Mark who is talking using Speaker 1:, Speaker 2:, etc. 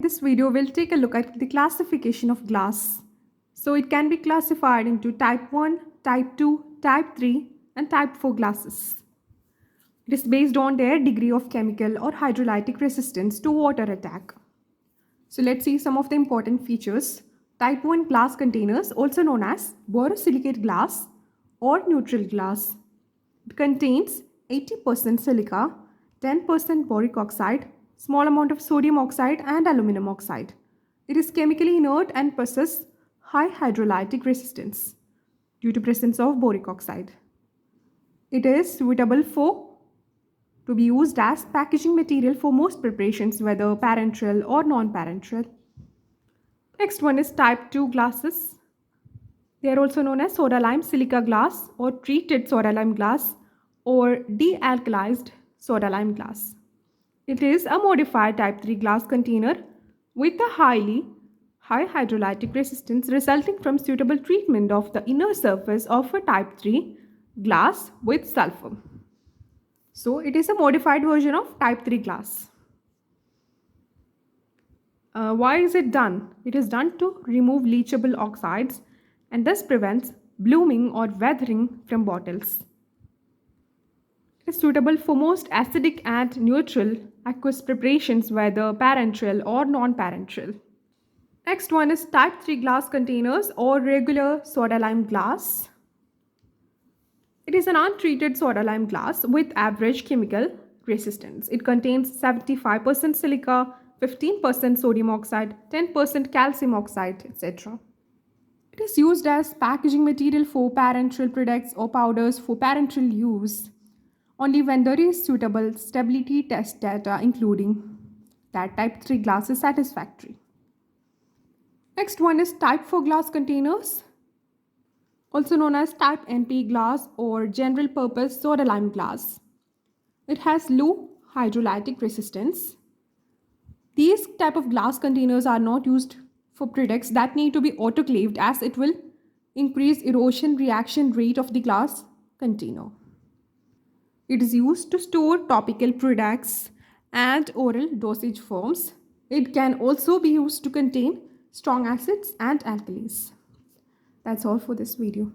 Speaker 1: this video, we'll take a look at the classification of glass. So it can be classified into type 1, type 2, type 3 and type 4 glasses. It is based on their degree of chemical or hydrolytic resistance to water attack. So let's see some of the important features. Type 1 glass containers, also known as borosilicate glass or neutral glass. It contains 80% silica, 10% boric oxide, small amount of sodium oxide and aluminum oxide. It is chemically inert and possesses high hydrolytic resistance due to presence of boric oxide. It is suitable to be used as packaging material for most preparations, whether parenteral or non-parenteral. Next one is type 2 glasses. They are also known as soda lime silica glass or treated soda lime glass or dealkalized soda lime glass. It is a modified type 3 glass container with a high hydrolytic resistance resulting from suitable treatment of the inner surface of a type 3 glass with sulfur. So it is a modified version of type 3 glass. Why is it done? It is done to remove leachable oxides and thus prevents blooming or weathering from bottles. It is suitable for most acidic and neutral aqueous preparations, whether parenteral or non-parenteral. Next one is type 3 glass containers or regular soda lime glass. It is an untreated soda lime glass with average chemical resistance. It contains 75% silica, 15% sodium oxide, 10% calcium oxide, etc. It is used as packaging material for parenteral products or powders for parenteral use only when there is suitable stability test data including that type 3 glass is satisfactory. Next one is type 4 glass containers, also known as type NP glass or general purpose soda lime glass. It has low hydrolytic resistance. These type of glass containers are not used for products that need to be autoclaved, as it will increase erosion reaction rate of the glass container. It is used to store topical products and oral dosage forms. It can also be used to contain strong acids and alkalis. That's all for this video.